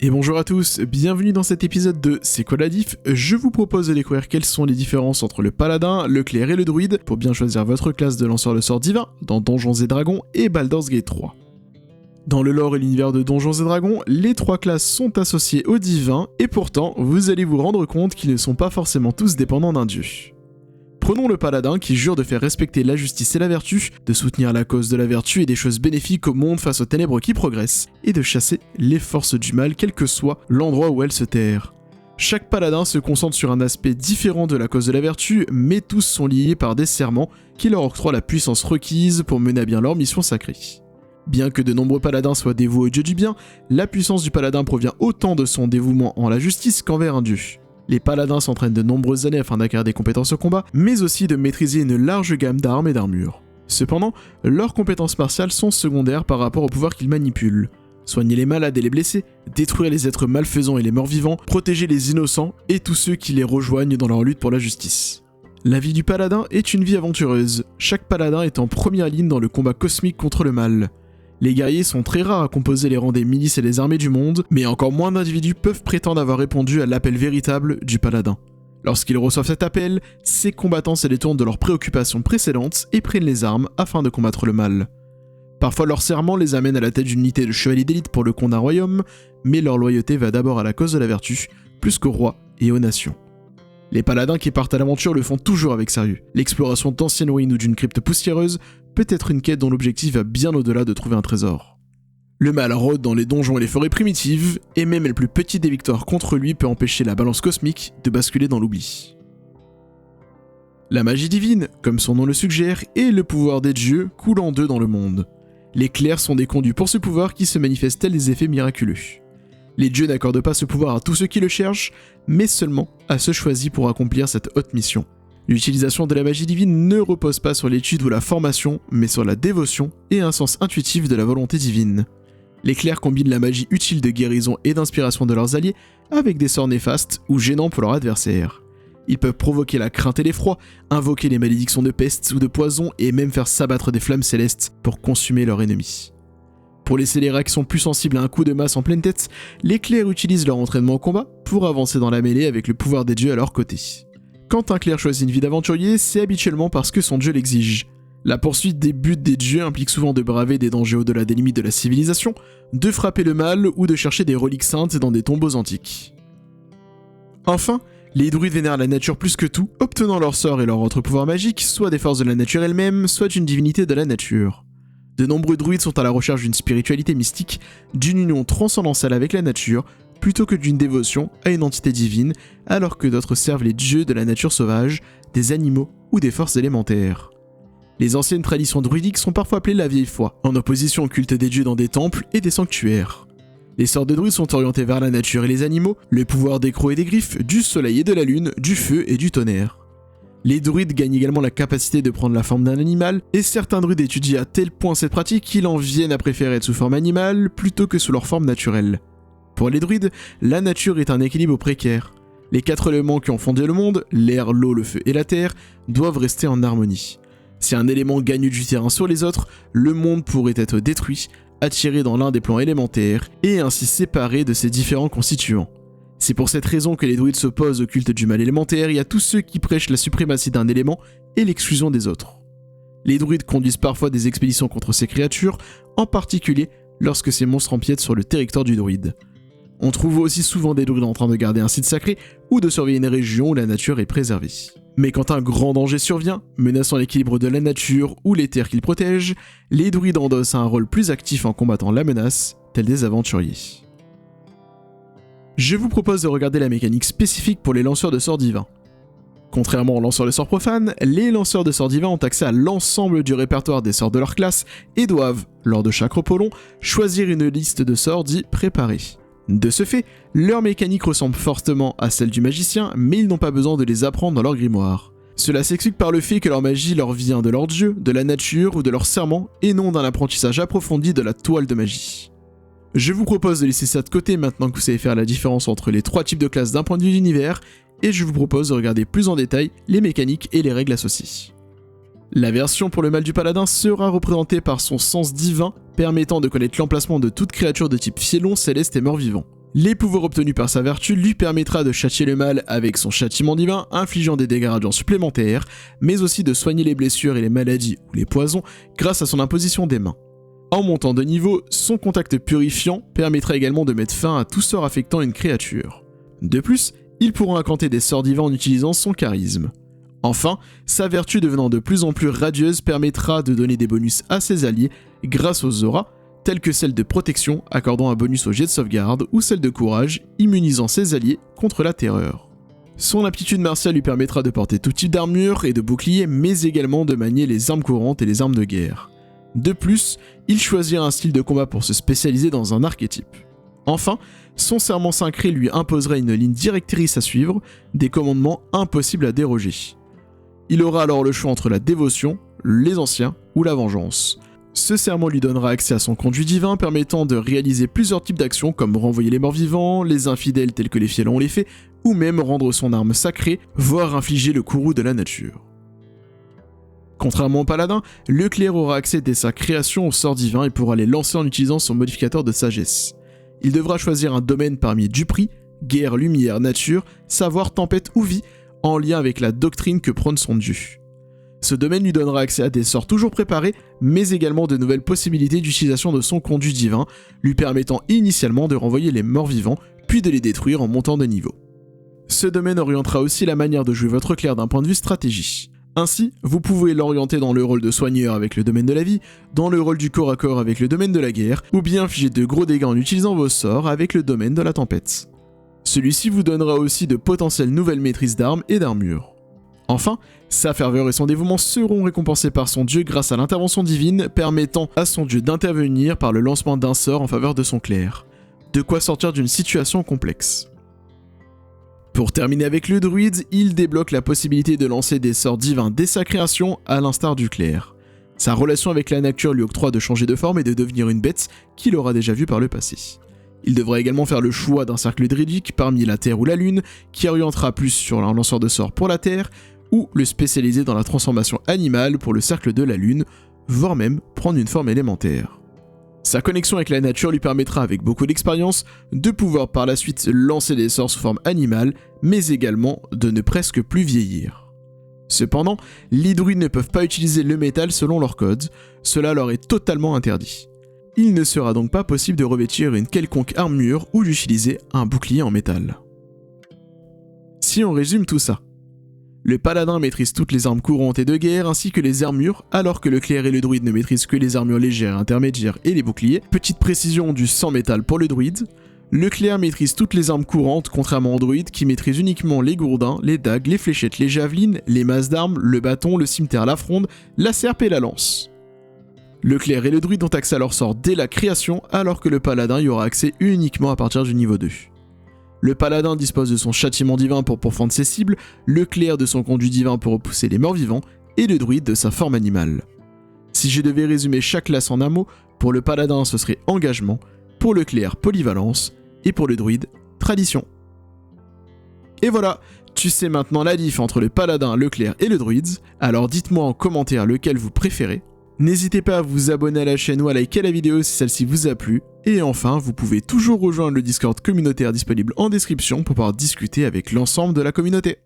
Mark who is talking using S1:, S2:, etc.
S1: Et bonjour à tous, bienvenue dans cet épisode de C'est quoi la diff ? Je vous propose de découvrir quelles sont les différences entre le paladin, le clerc et le druide pour bien choisir votre classe de lanceur de sorts divins dans Donjons et Dragons et Baldur's Gate 3. Dans le lore et l'univers de Donjons et Dragons, les trois classes sont associées aux divins et pourtant, vous allez vous rendre compte qu'ils ne sont pas forcément tous dépendants d'un dieu. Prenons le paladin qui jure de faire respecter la justice et la vertu, de soutenir la cause de la vertu et des choses bénéfiques au monde face aux ténèbres qui progressent, et de chasser les forces du mal quel que soit l'endroit où elles se terrent. Chaque paladin se concentre sur un aspect différent de la cause de la vertu, mais tous sont liés par des serments qui leur octroient la puissance requise pour mener à bien leur mission sacrée. Bien que de nombreux paladins soient dévoués au dieu du bien, la puissance du paladin provient autant de son dévouement en la justice qu'envers un dieu. Les paladins s'entraînent de nombreuses années afin d'acquérir des compétences au combat, mais aussi de maîtriser une large gamme d'armes et d'armures. Cependant, leurs compétences martiales sont secondaires par rapport au pouvoir qu'ils manipulent. Soigner les malades et les blessés, détruire les êtres malfaisants et les morts-vivants, protéger les innocents et tous ceux qui les rejoignent dans leur lutte pour la justice. La vie du paladin est une vie aventureuse, chaque paladin est en première ligne dans le combat cosmique contre le mal. Les guerriers sont très rares à composer les rangs des milices et des armées du monde, mais encore moins d'individus peuvent prétendre avoir répondu à l'appel véritable du paladin. Lorsqu'ils reçoivent cet appel, ces combattants se détournent de leurs préoccupations précédentes et prennent les armes afin de combattre le mal. Parfois leur serment les amène à la tête d'une unité de chevaliers d'élite pour le compte d'un royaume, mais leur loyauté va d'abord à la cause de la vertu, plus qu'au roi et aux nations. Les paladins qui partent à l'aventure le font toujours avec sérieux. L'exploration d'anciennes ruines ou d'une crypte poussiéreuse peut être une quête dont l'objectif va bien au-delà de trouver un trésor. Le mal rôde dans les donjons et les forêts primitives, et même la plus petite des victoires contre lui peut empêcher la balance cosmique de basculer dans l'oubli. La magie divine, comme son nom le suggère, est le pouvoir des dieux coulant d'eux dans le monde. Les clercs sont des conduits pour ce pouvoir qui se manifestent tels des effets miraculeux. Les dieux n'accordent pas ce pouvoir à tous ceux qui le cherchent, mais seulement à ceux choisis pour accomplir cette haute mission. L'utilisation de la magie divine ne repose pas sur l'étude ou la formation, mais sur la dévotion et un sens intuitif de la volonté divine. Les clercs combinent la magie utile de guérison et d'inspiration de leurs alliés avec des sorts néfastes ou gênants pour leurs adversaires. Ils peuvent provoquer la crainte et l'effroi, invoquer les malédictions de peste ou de poison et même faire s'abattre des flammes célestes pour consumer leur ennemi. Pour les scélérats qui sont plus sensibles à un coup de masse en pleine tête, les clercs utilisent leur entraînement au combat pour avancer dans la mêlée avec le pouvoir des dieux à leur côté. Quand un clerc choisit une vie d'aventurier, c'est habituellement parce que son dieu l'exige. La poursuite des buts des dieux implique souvent de braver des dangers au-delà des limites de la civilisation, de frapper le mal ou de chercher des reliques saintes dans des tombeaux antiques. Enfin, les druides vénèrent la nature plus que tout, obtenant leurs sorts et leurs autres pouvoirs magiques, soit des forces de la nature elle-même, soit d'une divinité de la nature. De nombreux druides sont à la recherche d'une spiritualité mystique, d'une union transcendantale avec la nature, plutôt que d'une dévotion à une entité divine, alors que d'autres servent les dieux de la nature sauvage, des animaux ou des forces élémentaires. Les anciennes traditions druidiques sont parfois appelées la vieille foi, en opposition au culte des dieux dans des temples et des sanctuaires. Les sorts de druides sont orientés vers la nature et les animaux, le pouvoir des crocs et des griffes, du soleil et de la lune, du feu et du tonnerre. Les druides gagnent également la capacité de prendre la forme d'un animal, et certains druides étudient à tel point cette pratique qu'ils en viennent à préférer être sous forme animale plutôt que sous leur forme naturelle. Pour les druides, la nature est un équilibre précaire. Les 4 éléments qui ont fondé le monde, l'air, l'eau, le feu et la terre, doivent rester en harmonie. Si un élément gagne du terrain sur les autres, le monde pourrait être détruit, attiré dans l'un des plans élémentaires, et ainsi séparé de ses différents constituants. C'est pour cette raison que les druides s'opposent au culte du mal élémentaire et à tous ceux qui prêchent la suprématie d'un élément et l'exclusion des autres. Les druides conduisent parfois des expéditions contre ces créatures, en particulier lorsque ces monstres empiètent sur le territoire du druide. On trouve aussi souvent des druides en train de garder un site sacré ou de surveiller une région où la nature est préservée. Mais quand un grand danger survient, menaçant l'équilibre de la nature ou les terres qu'ils protègent, les druides endossent un rôle plus actif en combattant la menace, tels des aventuriers. Je vous propose de regarder la mécanique spécifique pour les lanceurs de sorts divins. Contrairement aux lanceurs de sorts profanes, les lanceurs de sorts divins ont accès à l'ensemble du répertoire des sorts de leur classe et doivent, lors de chaque repos long, choisir une liste de sorts dits préparés. De ce fait, leur mécanique ressemble fortement à celle du magicien, mais ils n'ont pas besoin de les apprendre dans leur grimoire. Cela s'explique par le fait que leur magie leur vient de leur dieu, de la nature ou de leur serment, et non d'un apprentissage approfondi de la toile de magie. Je vous propose de laisser ça de côté maintenant que vous savez faire la différence entre les 3 types de classes d'un point de vue d'univers, et je vous propose de regarder plus en détail les mécaniques et les règles associées. La version pour le mal du paladin sera représentée par son sens divin, permettant de connaître l'emplacement de toute créature de type fiélon, céleste et mort-vivant. Les pouvoirs obtenus par sa vertu lui permettra de châtier le mal avec son châtiment divin, infligeant des dégâts radiants supplémentaires, mais aussi de soigner les blessures et les maladies ou les poisons grâce à son imposition des mains. En montant de niveau, son contact purifiant permettra également de mettre fin à tout sort affectant une créature. De plus, il pourra incanter des sorts divins en utilisant son charisme. Enfin, sa vertu devenant de plus en plus radieuse permettra de donner des bonus à ses alliés grâce aux auras, telles que celle de protection accordant un bonus au jet de sauvegarde ou celle de courage immunisant ses alliés contre la terreur. Son aptitude martiale lui permettra de porter tout type d'armure et de bouclier, mais également de manier les armes courantes et les armes de guerre. De plus, il choisira un style de combat pour se spécialiser dans un archétype. Enfin, son serment sacré lui imposera une ligne directrice à suivre, des commandements impossibles à déroger. Il aura alors le choix entre la dévotion, les anciens ou la vengeance. Ce serment lui donnera accès à son conduit divin permettant de réaliser plusieurs types d'actions comme renvoyer les morts vivants, les infidèles tels que les fiels ont les fait, ou même rendre son arme sacrée, voire infliger le courroux de la nature. Contrairement au paladin, le clerc aura accès dès sa création au sort divin et pourra les lancer en utilisant son modificateur de sagesse. Il devra choisir un domaine parmi Dupri, guerre, lumière, nature, savoir, tempête ou vie, en lien avec la doctrine que prône son dieu. Ce domaine lui donnera accès à des sorts toujours préparés, mais également de nouvelles possibilités d'utilisation de son conduit divin, lui permettant initialement de renvoyer les morts vivants, puis de les détruire en montant de niveau. Ce domaine orientera aussi la manière de jouer votre clerc d'un point de vue stratégie. Ainsi, vous pouvez l'orienter dans le rôle de soigneur avec le domaine de la vie, dans le rôle du corps à corps avec le domaine de la guerre, ou bien infliger de gros dégâts en utilisant vos sorts avec le domaine de la tempête. Celui-ci vous donnera aussi de potentielles nouvelles maîtrises d'armes et d'armures. Enfin, sa ferveur et son dévouement seront récompensés par son dieu grâce à l'intervention divine permettant à son dieu d'intervenir par le lancement d'un sort en faveur de son clerc. De quoi sortir d'une situation complexe. Pour terminer avec le druide, il débloque la possibilité de lancer des sorts divins dès sa création, à l'instar du clerc. Sa relation avec la nature lui octroie de changer de forme et de devenir une bête qu'il aura déjà vue par le passé. Il devra également faire le choix d'un cercle druidique parmi la terre ou la lune, qui orientera plus sur un lanceur de sorts pour la terre, ou le spécialiser dans la transformation animale pour le cercle de la lune, voire même prendre une forme élémentaire. Sa connexion avec la nature lui permettra, avec beaucoup d'expérience, de pouvoir par la suite lancer des sorts sous forme animale, mais également de ne presque plus vieillir. Cependant, les druides ne peuvent pas utiliser le métal selon leur code, cela leur est totalement interdit. Il ne sera donc pas possible de revêtir une quelconque armure ou d'utiliser un bouclier en métal. Si on résume tout ça, le paladin maîtrise toutes les armes courantes et de guerre ainsi que les armures, alors que le clerc et le druide ne maîtrisent que les armures légères, intermédiaires et les boucliers. Petite précision du sans métal pour le druide. Le clerc maîtrise toutes les armes courantes, contrairement au druide qui maîtrise uniquement les gourdins, les dagues, les fléchettes, les javelines, les masses d'armes, le bâton, le cimeterre, la fronde, la serpe et la lance. Le clerc et le druide ont accès à leur sort dès la création, alors que le paladin y aura accès uniquement à partir du niveau 2. Le paladin dispose de son châtiment divin pour pourfendre ses cibles, le clerc de son conduit divin pour repousser les morts vivants, et le druide de sa forme animale. Si je devais résumer chaque classe en un mot, pour le paladin ce serait engagement, pour le clerc polyvalence, et pour le druide tradition. Et voilà, tu sais maintenant la diff entre le paladin, le clerc et le druide, alors dites-moi en commentaire lequel vous préférez. N'hésitez pas à vous abonner à la chaîne ou à liker la vidéo si celle-ci vous a plu. Et enfin, vous pouvez toujours rejoindre le Discord communautaire disponible en description pour pouvoir discuter avec l'ensemble de la communauté.